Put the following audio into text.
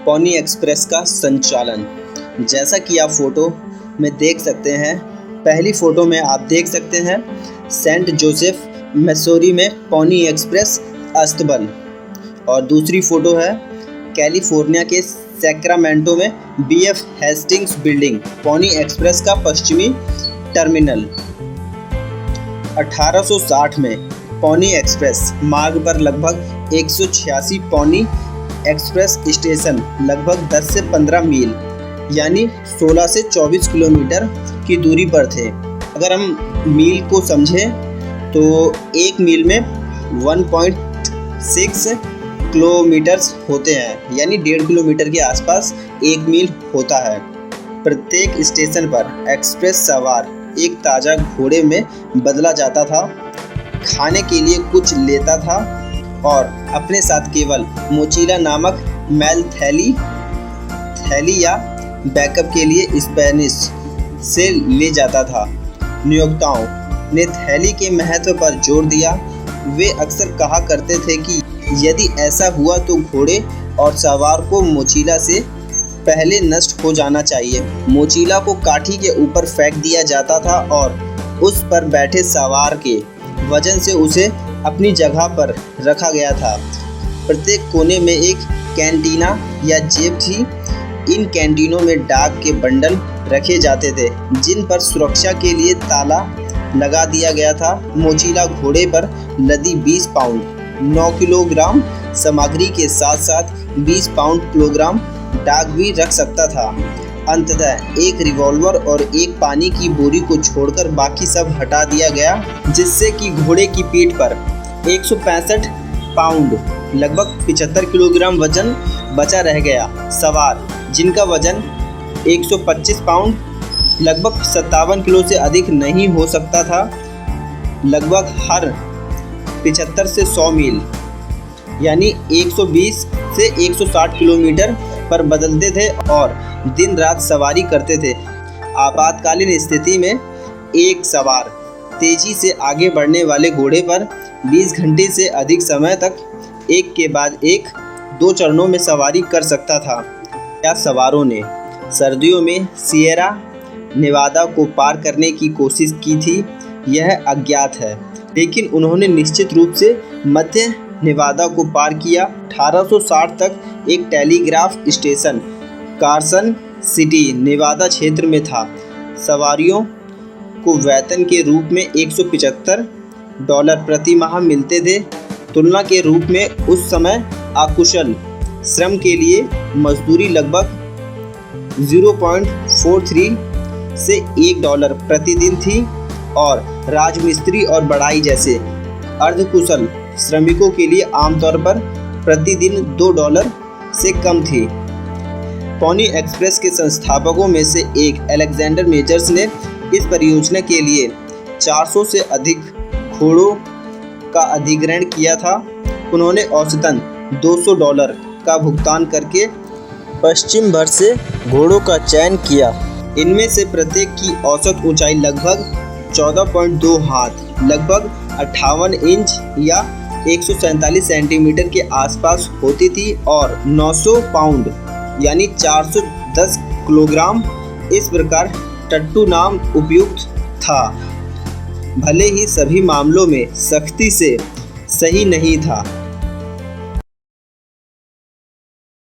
Pony express का संचालन। जैसा कि आप फोटो में देख सकते हैं, पहली फोटो में आप देख सकते हैं सेंट जोसेफ मिसौरी में पॉनी एक्सप्रेस अस्तबल, और दूसरी फोटो है कैलिफोर्निया के सैक्रामेंटो में BF Hastings building, pony express का पश्चिमी टर्मिनल। 1860 में पॉनी एक्सप्रेस मार्ग पर लगभग 186 पॉनी एक्सप्रेस स्टेशन लगभग 10 से 15 मील यानी 16 से 24 किलोमीटर की दूरी पर थे। अगर हम मील को समझें तो एक मील में 1.6 किलोमीटर्स होते हैं, यानी 1.5 किलोमीटर के आसपास एक मील होता है। प्रत्येक स्टेशन पर एक्सप्रेस सवार एक ताज़ा घोड़े में बदला जाता था, खाने के लिए कुछ लेता था और अपने साथ केवल मोचिला नामक मैल थैली या बैकअप के लिए स्पेनिश से ले जाता था। नियोक्ताओं ने थैली के महत्व पर जोर दिया। वे अक्सर कहा करते थे कि यदि ऐसा हुआ तो घोड़े और सवार को मोचिला से पहले नष्ट हो जाना चाहिए। मोचिला को काठी के ऊपर फेंक दिया जाता था और उस पर बैठे सवार के वजन से उसे अपनी जगह पर रखा गया था। प्रत्येक कोने में एक कैंटीना या जेब थी। इन कैंटीनों में डाक के बंडल रखे जाते थे जिन पर सुरक्षा के लिए ताला लगा दिया गया था। मोचिला घोड़े पर लदी 20 पाउंड 9 किलोग्राम सामग्री के साथ साथ 20 पाउंड किलोग्राम डाक भी रख सकता था। अंततः एक रिवॉल्वर और एक पानी की बोरी को छोड़कर बाकी सब हटा दिया गया, जिससे कि घोड़े की पीठ पर 165 पाउंड लगभग 75 किलोग्राम वजन बचा रह गया। सवार जिनका वजन 125 पाउंड लगभग 57 किलो से अधिक नहीं हो सकता था, लगभग हर 75 से 100 मील यानी 120 से 160 किलोमीटर पर बदलते थे और दिन रात सवारी करते थे। आपातकालीन स्थिति में एक सवार तेजी से आगे बढ़ने वाले घोड़े पर 20 घंटे से अधिक समय तक एक के बाद एक 2 चरणों में सवारी कर सकता था। क्या सवारों ने सर्दियों में सिएरा नेवादा को पार करने की कोशिश की थी, यह अज्ञात है, लेकिन उन्होंने निश्चित रूप से मध्य नेवादा को पार किया। 1860 तक एक telegraph station Carson City Nevada क्षेत्र में था। सवारियों को वेतन के रूप में $175 प्रति माह मिलते थे। तुलना के रूप में उस समय अकुशल श्रम के लिए मजदूरी लगभग 0.43 से $1 प्रतिदिन थी और राजमिस्त्री और बढ़ाई जैसे अर्धकुशल श्रमिकों के लिए आमतौर पर प्रतिदिन $2 से कम थी। पॉनी एक्सप्रेस के संस्थापकों में से एक अलेक्जेंडर मेजर्स ने इस परियोजना के लिए 400 से अधिक घोड़ों का अधिग्रहण किया था। उन्होंने औसतन $200 का भुगतान करके पश्चिम भर से घोड़ों का चयन किया। इनमें से प्रत्येक की औसत ऊंचाई लगभग 14.2 हाथ लगभग 58 इंच या 147 सेंटीमीटर के आसपास होती थी और 900 पाउंड यानी 410 किलोग्राम। इस प्रकार टट्टू नाम उपयुक्त था, भले ही सभी मामलों में सख्ती से सही नहीं था।